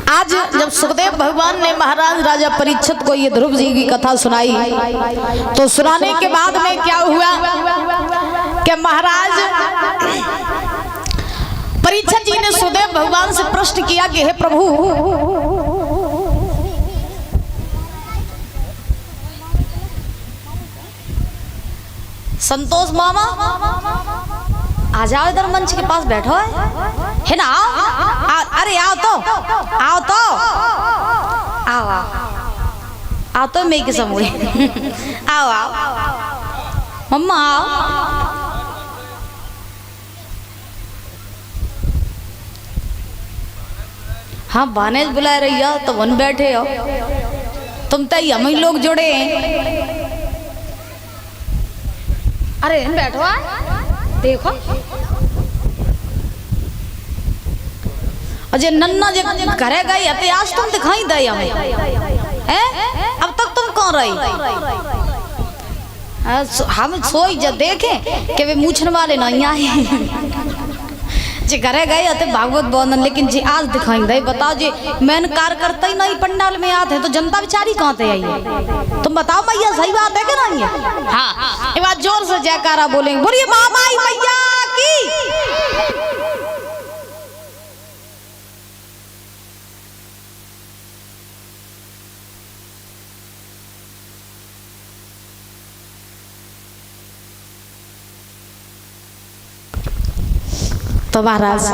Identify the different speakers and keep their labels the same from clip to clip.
Speaker 1: आज जब सुखदेव भगवान ने महाराज राजा परीक्षित को ये ध्रुव जी की कथा सुनाई, तो सुनाने के बाद में क्या हुआ कि महाराज परीक्षित जी ने सुखदेव भगवान से प्रश्न किया कि हे प्रभु, संतोष मामा आ जाओ, इधर मंच के पास बैठो है ना। अरे आओ तो आओ तो मैं के समूह आओ मम्मा आओ। हाँ बानेज बुला रही हो तो वन बैठे हो, तुम तो हम ही लोग जुड़े हैं। अरे बैठो देखो, अजय नन्ना जे घरे गई है आज तुम दिखाई दे हमें, अब तक तुम कौन रही? हम सोई जब देखे कि वे मूछन वाले नहीं आए जी घरे गए थे भागवत बोलन, लेकिन जी आज दिखाई दे। बताओ जी मैंने कार करता ही नहीं पंडाल में आते तो जनता बेचारी कहाँ से आई है? तुम बताओ मैया सही बात है कि नहीं है? हाँ ये बात जोर से जयकारा बोलेंगे, बोलिए महामाई मैया की। तो महाराज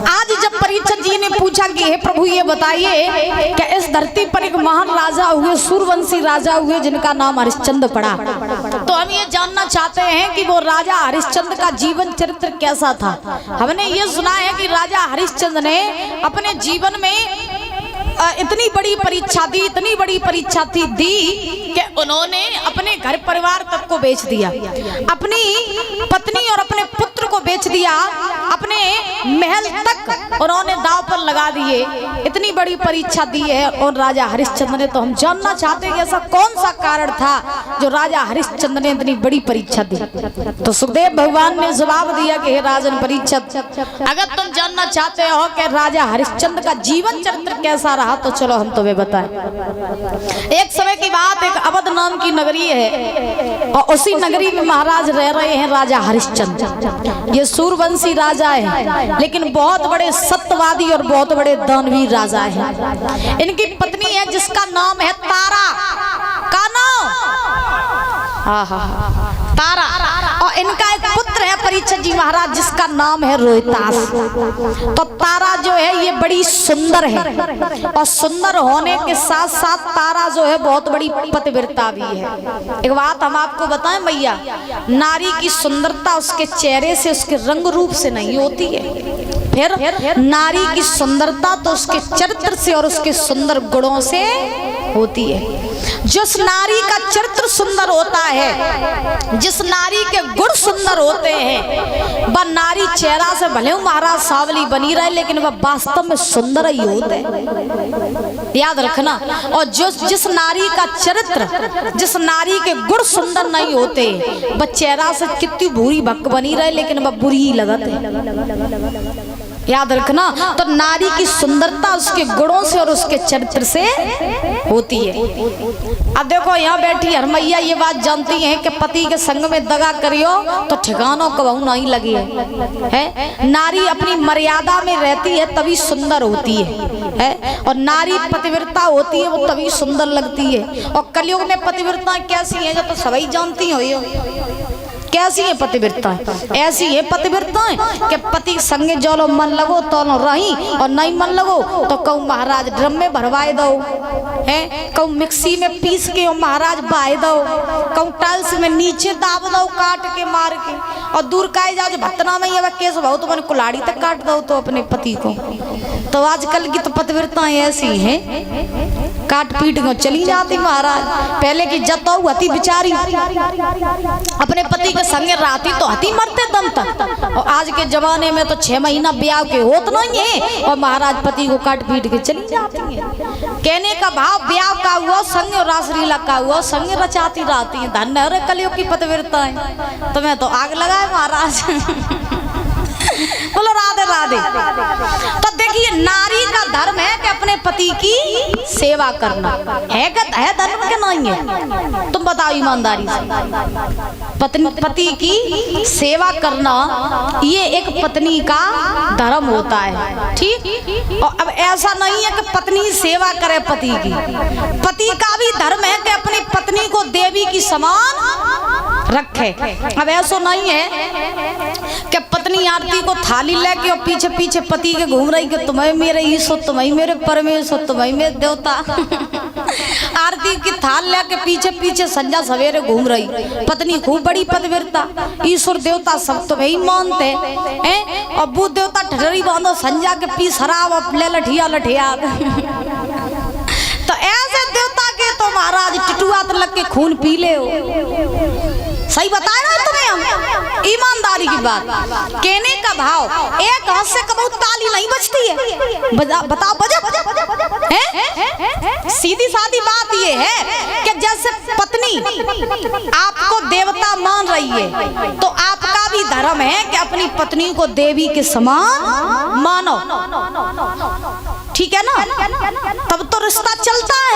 Speaker 1: आज जब परीक्षित जी ने पूछा कि हे प्रभु ये बताइए कि इस धरती पर एक महान राजा हुए, सूरवंशी राजा हुए जिनका नाम हरिश्चंद्र पड़ा, तो हम ये जानना चाहते हैं कि वो राजा हरिश्चंद्र का जीवन चरित्र कैसा था। हमने ये सुना है कि राजा हरिश्चंद्र ने अपने जीवन में इतनी बड़ी परीक्षा दी, इतनी बड़ी परीक्षा दी कि उन्होंने अपने घर परिवार तक को बेच दिया, अपनी पत्नी और अपने पुत्र को बेच दिया, अपने महल तक उन्होंने दांव पर लगा दिए। इतनी बड़ी परीक्षा दी है और राजा हरिश्चंद्र ने, तो हम जानना चाहते हैं कि ऐसा कौन सा कारण था जो राजा हरिश्चंद्र ने इतनी बड़ी परीक्षा दी। तो सुखदेव भगवान ने जवाब दिया कि हे राजन परीक्षित, अगर तुम जानना चाहते हो कि राजा हरिश्चंद्र का जीवन चरित्र कैसा रहा तो चलो हम तुम्हें बताएं। एक समय की बात, एक अवध नाम की नगरी है और उसी नगरी में महाराज रह रहे हैं राजा हरिश्चंद्र। ये सूरवंशी राजा है, लेकिन बहुत बड़े सत्यवादी और बहुत बड़े दानवीर राजा हैं। इनकी पत्नी है जिसका नाम है तारा, का नाम तारा, और इनका एक पुत्र है परीक्षित जी महाराज जिसका नाम है रोहितास। तो तारा जो है ये बड़ी सुंदर है और सुंदर होने के साथ साथ तारा जो है बहुत बड़ी पतिव्रता भी है। एक बात हम आपको बताएं भैया, नारी की सुंदरता उसके चेहरे से, उसके रंग रूप से नहीं होती है, फिर नारी की सुंदरता तो उसके चरित्र से और उसके सुंदर गुणों से होती है। जिस नारी का चरित्र सुंदर होता है, जिस नारी के गुण सुंदर होते हैं, वह नारी चेहरा से भले महाराज सावली बनी रहे लेकिन वह वास्तव में सुंदर ही होते हैं, याद रखना। और जिस नारी का चरित्र, जिस नारी के गुण सुंदर नहीं होते, वह चेहरा से कितनी बुरी भक्क बनी रहे लेकिन वह बुरी ही लगत है, याद रखना। तो नारी की सुंदरता उसके गुणों से और उसके चरित्र से होती है। अब देखो यहाँ बैठी हरमैया ये बात जानती हैं कि पति के संग में दगा करियो तो ठिकानों कबहू नहीं लगी है। नारी अपनी मर्यादा में रहती है तभी सुंदर होती है और नारी पतिव्रता होती है वो तभी सुंदर लगती है। और कलयुग में पतिव्रता कैसी है जो तो सभी जानती हो। कैसी है पतिव्रता? ऐसी है पतिव्रताएं कि पति संगे जोलो मन लगो तो रही और नहीं मन लगो तो कहूँ महाराज ड्रम में भरवाए दो, है कहूँ मिक्सी में पीस के महाराज बाहे दो, कहूँ टाइल्स में नीचे दाब दो काट के मार के, और दूर काहे जाओ भत्तना में ये केस भाव तो मैंने कुल्हाड़ी तक काट दो तो अपने पति को। तो आजकल की तो पतिव्रताएं ऐसी हैं, काट पीट को चली जाती महाराज। पहले की जताऊ हती बिचारी अपने पति के संगे राती तो हती मरते दम तक, और आज के जमाने में तो 6 महीना ब्याह के होत नहीं है और महाराज पति को काट पीट के चली जाती है। कहने का भाव ब्याह का हुआ संग और रासलीला का हुआ संग रचाती रहती है। धन्य रे कलयुग की पतिव्रताएं, तुम्हें तो आग लगाए महाराज। बोलो राधे राधे। तो देखिए नारी का धर्म है कि अपने पति की सेवा करना है धर्म के नहीं है? तुम बताओ ईमानदारी से। पति की सेवा करना ये एक पत्नी का धर्म होता है, ठीक। और अब ऐसा नहीं है कि पत्नी सेवा करे पति की, पति का भी धर्म है कि अपनी पत्नी को देवी की समान रखे। अब ऐसा नहीं है कि पत्नी आरती को थाली लेके और पीछे पीछे पति के घूम रही कि तुम्हें मेरे ईश्वर, तुम्हें मेरे परमेश्वर, तुम्हें मेरे देवता। आरती की थाल लेके पीछे पीछे संध्या सवेरे घूम रही, पत्नी खूब बड़ी पतिव्रता, ईश्वर देवता सब तुम्हें ही मानते हैं, और बुद्ध देवता ठठरी बांधो संध्या के पी शराब ले लठिया लठिया। तो ऐसे देवता के तो महाराज टिटुआ तो लग के खून पी ले हो। सही बताया ना तुम्हें हम, ईमानदारी की बात। कहने का भाव, एक हाथ से कबू ताली नहीं बजती है। बताओ बजा है? सीधी सादी बात ये है कि जैसे पत्नी आपको देवता मान रही है तो आपका भी धर्म है कि अपनी पत्नी को देवी के समान मानो, ठीक है ना? तब तो रिश्ता चलता है।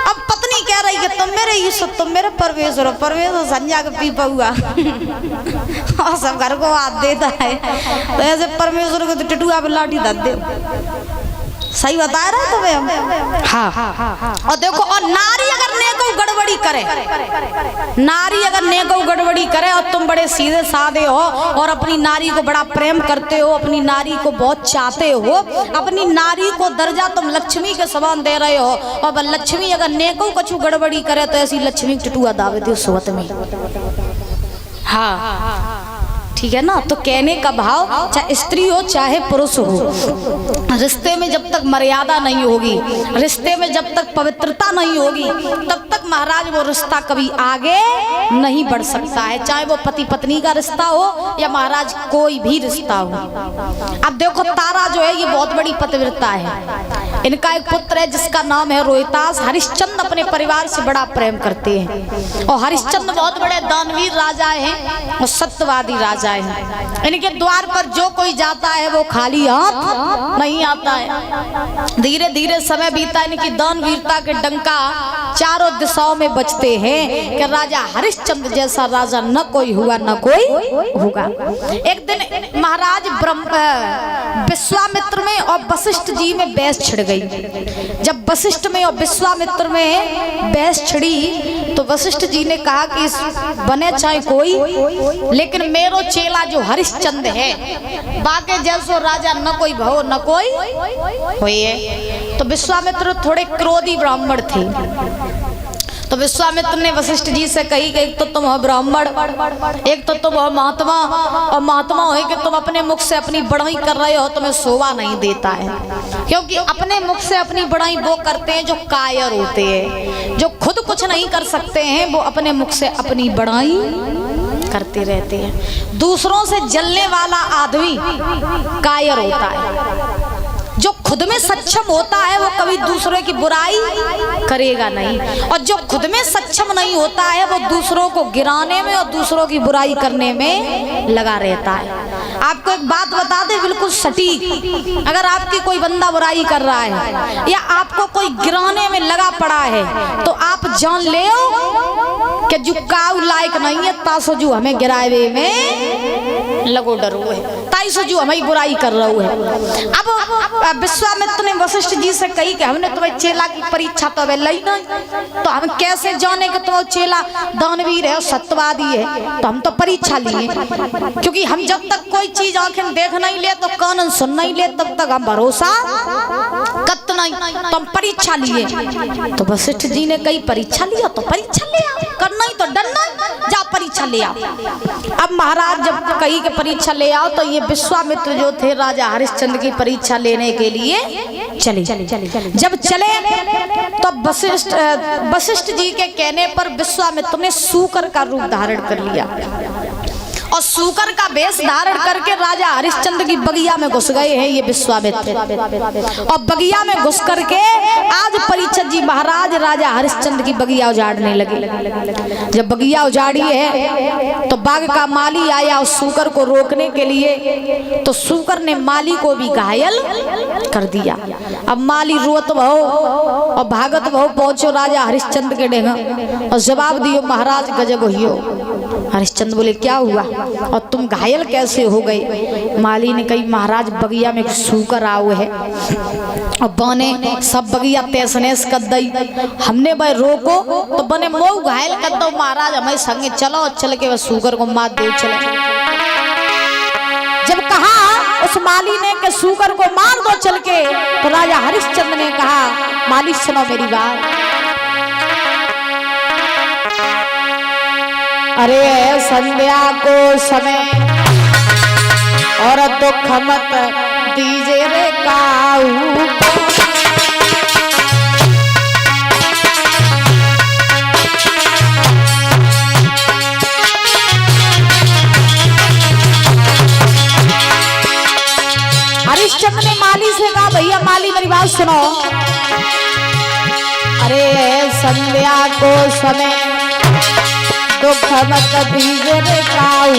Speaker 1: अब पत्नी कह रही है तुम मेरे ईश्वर, तुम मेरे परमेश्वर, परमेश्वर संध्या के पी पहुआ और सब घर को हाथ देता है, तो ऐसे परमेश्वर को तो टिटुआ पे लाठी दे दे। सही बता रहा है तुम्हें हम? हाँ। और देखो, और नारी अगर नेको गड़बड़ी करे, नारी अगर नेको गड़बड़ी करे और तुम बड़े सीधे साधे हो और अपनी नारी को बड़ा प्रेम करते हो, अपनी नारी को बहुत चाहते हो, अपनी नारी को दर्जा तुम लक्ष्मी के समान दे रहे हो, और लक्ष्मी अगर नेको कछु गड़बड़ी करे तो ऐसी लक्ष्मी टिटुआ दावे दे सोवत में। हाँ, ठीक है ना? तो कहने का भाव, चाहे स्त्री हो चाहे पुरुष हो, रिश्ते में जब तक मर्यादा नहीं होगी, रिश्ते में जब तक पवित्रता नहीं होगी, तब तक महाराज वो रिश्ता कभी आगे नहीं बढ़ सकता है, चाहे वो पति पत्नी का रिश्ता हो या महाराज कोई भी रिश्ता हो। अब देखो, तारा जो है ये बहुत बड़ी पतिव्रता है। इनका एक पुत्र है जिसका नाम है रोहितास। हरिश्चंद्र अपने परिवार से बड़ा प्रेम करते हैं, और हरिश्चंद्र बहुत बड़े दानवीर राजा हैं और सत्यवादी राजा हैं। इनके द्वार पर जो कोई जाता है वो खाली हाथ नहीं आता है। धीरे धीरे समय बीता, इनकी दानवीरता के डंका चारों दिशाओं में बजते हैं कि राजा हरिश्चंद्र जैसा राजा न कोई हुआ न कोई होगा। एक दिन महाराज विश्वामित्र में और वशिष्ठ जी में बहस छिड़ गई। जब वशिष्ठ में और विश्वामित्र में बहस छिड़ी तो वशिष्ठ जी ने कहा कि बने चाहे कोई, लेकिन मेरो चेला जो हरिश्चंद्र है बाके जैसो राजा न कोई भव न कोई होए। तो विश्वामित्र थोड़े क्रोधी ब्राह्मण थे, तो विश्वामित्र ने वशिष्ठ जी से कही कि एक तो तुम हो ब्राह्मण, एक तो तुम हो महात्मा, और महात्मा हो कि तुम अपने मुख से अपनी बड़ाई कर रहे हो, तुम्हें शोभा नहीं देता है। क्योंकि अपने मुख से अपनी बड़ाई वो करते हैं जो कायर होते हैं, जो खुद कुछ नहीं कर सकते हैं, वो अपने मुख से अपनी बड़ाई करते रहते हैं। दूसरों से जलने वाला आदमी कायर होता है। जो खुद में सक्षम होता है वो कभी दूसरों की बुराई करेगा नहीं, और जो खुद में सक्षम नहीं होता है वो दूसरों को गिराने में और दूसरों की बुराई करने में लगा रहता है। आपको एक बात बता दे बिल्कुल सटीक, अगर आपकी कोई बंदा बुराई कर रहा है या आपको कोई गिराने में लगा पड़ा है तो आप जान ले कि जो काऊ लायक नहीं है, तासो जो हमें गिरावे में लगो डरो है, ताइसो जो हमें बुराई कर रहा है। अब विश्वामित्र ने वशिष्ठ जी से कही कि हमने तुम्हें चेला की परीक्षा तो अभी ली नहीं, तो हम कैसे जाने कि तुम चेला दानवीर है और सत्यवादी है? तो हम तो परीक्षा लिए, क्योंकि हम जब तक कोई चीज आंखें देख नहीं ले तो कान सुन नहीं ले तब तक हम भरोसा कत नहीं, तो हम परीक्षा लिए। तो वशिष्ठ जी ने कही परीक्षा लिया तो परीक्षा लिया, करना ही तो डरना, जा परीक्षा ले आओ। अब महाराज जब कही कि परीक्षा ले आओ तो ये विश्वामित्र जो थे राजा हरिश्चंद्र की परीक्षा लेने के लिए चले। जब चले तो वशिष्ठ जी के कहने पर विश्वामित्र ने सूकर का रूप धारण कर लिया और सूकर का वेश धारण करके राजा हरिश्चंद्र की बगिया में घुस गए हैं ये विश्वामित्र। और बगिया में घुस करके आज परीक्षित जी महाराज राजा हरिश्चंद्र की बगिया उजाड़ने लगे। जब बगिया उजाड़ी है तो बाघ का माली आया उस सूकर को रोकने के लिए, तो सूकर ने माली को भी घायल कर दिया। अब माली रोत भो और भागत भो पहुंचो राजा हरिश्चंद्र के डेगा और जवाब दियो महाराज गजब हुई। हरिश्चंद्र बोले क्या हुआ और तुम घायल कैसे हो गए? माली ने कही महाराज बगिया में सूकर आओ है और बने सब बगिया तैसनेस कर दई, हमने भाई रोको तो बने मोह घायल कर दो महाराज हमें संगे चलो, चल के वह सूकर को मार दे चले। जब कहा उस माली ने कि सूकर को मार दो चल के, तो राजा हरिश्चंद्र ने कहा माली सुनो मेरी बात, अरे संध्या को समय और दुख मत दीजे रे काऊ, हरिश्चंद्र ने माली से कहा भैया माली मेरी बात सुनो, अरे संध्या को समय दुख मत दीजे रे काऊ,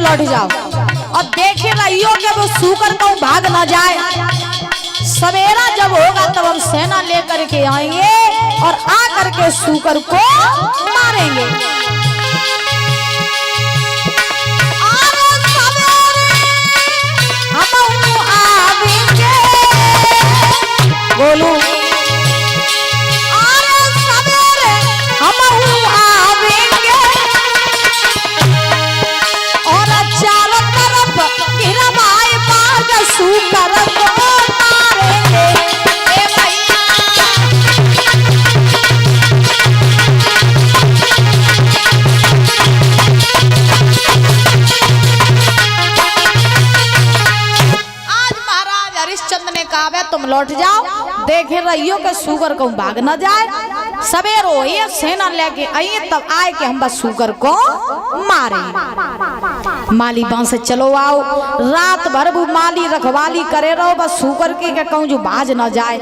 Speaker 1: लौट जाओ और देखे रहियो कि वो सूकर को भाग ना जाए। सवेरा जब होगा तब हम सेना लेकर के आएंगे और आकर के सूकर को मारेंगे। हम आवेंगे बोलू सूकर को मारेंगे ए भैया। आज महाराज हरिश्चंद्र ने कहा तुम लौट जाओ, देखे रहियो कि सूकर को भाग न जाए। सवेर हो सेना लेके आइए तब आए कि हम बस सूकर को मारे। माली बांस से चलो आओ, रात भर वो माली रखवाली करे रहो बस सूकर के कहूँ जो बाज न जाए।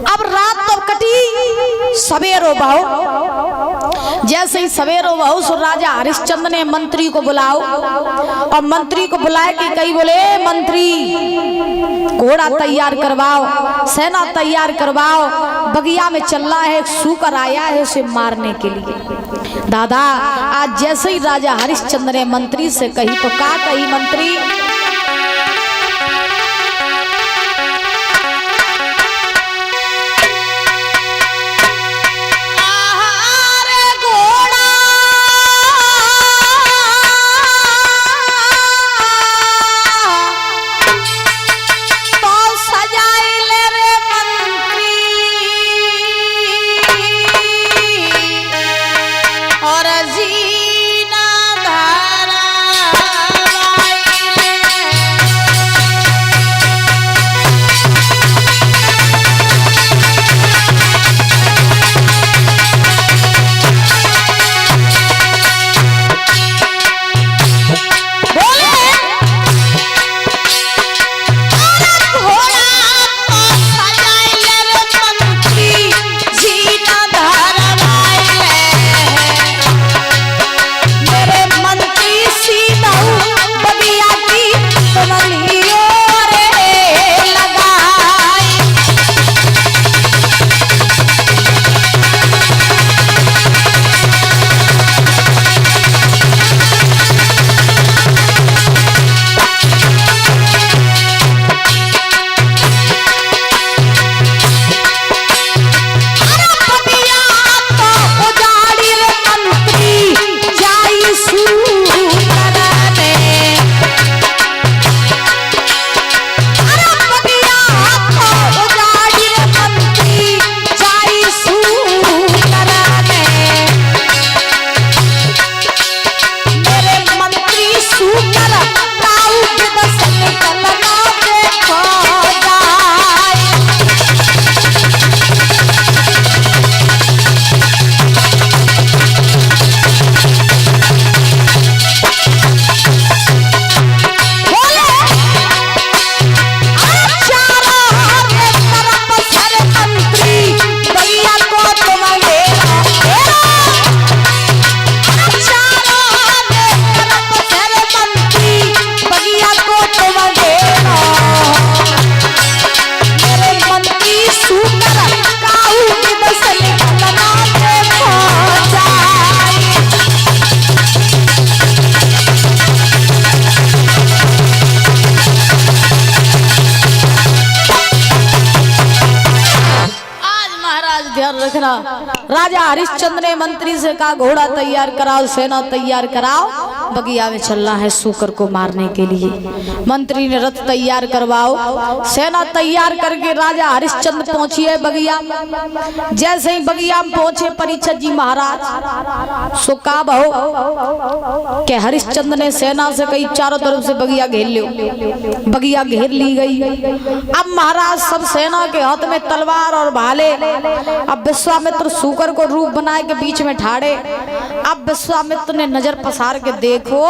Speaker 1: अब रात तो कटी, सवेरो बहु, जैसे ही सवेरो बहु सो राजा हरिश्चंद्र ने मंत्री को बुलाओ और मंत्री को बुलाए कि कई बोले मंत्री घोड़ा तैयार करवाओ, सेना तैयार करवाओ, बगिया में चल रहा है सूकर आया है उसे मारने के लिए। दादा आज जैसे ही राजा हरिश्चंद्र ने मंत्री से कही तो क्या कही मंत्री, और जीना धारा देखना, राजा हरिश्चंद्र ने मंत्री से कहा घोड़ा तैयार कराओ, सेना तैयार कराओ, बगिया में चलना है शूकर को मारने के लिए। मंत्री ने रथ तैयार करवाओ, सेना तैयार करके राजा हरिश्चंद्र पहुंचिए बगिया। जैसे ही बगिया में पहुंचे परीक्षित जी महाराज सो का बहु के हरिश्चंद्र ने सेना से कई चारों तरफ से बगिया घेर लो। बगिया घेर ली गई। अब महाराज सब सेना के हाथ में तलवार और भाले। अब विश्वामित्र शूकर को रूप बनाए के बीच में ठाड़े। अब विश्वामित्र ने नजर पसार के देखो,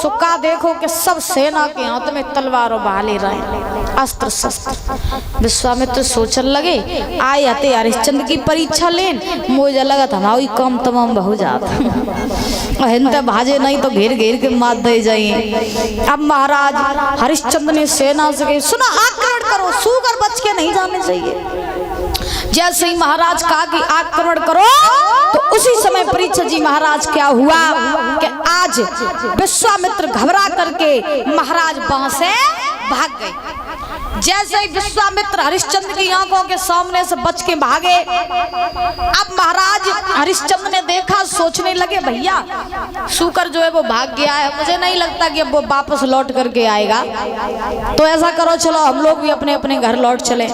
Speaker 1: सुक्का देखो कि सब सेना के हाथ में तलवार और भाले रहे, अस्त्र शस्त्र। विश्वामित्र सोचने लगे आए आते हरिश्चंद्र की परीक्षा लेन, मुझे लगा था हमारी काम तमाम हो जाता हिंदे भाजे नहीं तो घेर घेर के मार दे जाइए। अब महाराज हरिश्चंद्र ने सेना से कही सुना आक्रमण करो, शूकर बच के नहीं जाने चाहिए। जैसे ही महाराज कहा कि आक्रमण करो तो उसी समय परीक्षित जी महाराज क्या हुआ कि आज विश्वामित्र घबरा करके महाराज वहां से भाग गए। जैसे ही विश्वामित्र हरिश्चंद्र की आंखों के सामने से बच के भागे। अब महाराज हरिश्चंद्र ने देखा, सोचने लगे भैया शूकर जो है वो भाग गया है, मुझे नहीं लगता कि अब वो वापस लौट करके आएगा, तो ऐसा करो चलो हम लोग भी अपने अपने घर लौट चले।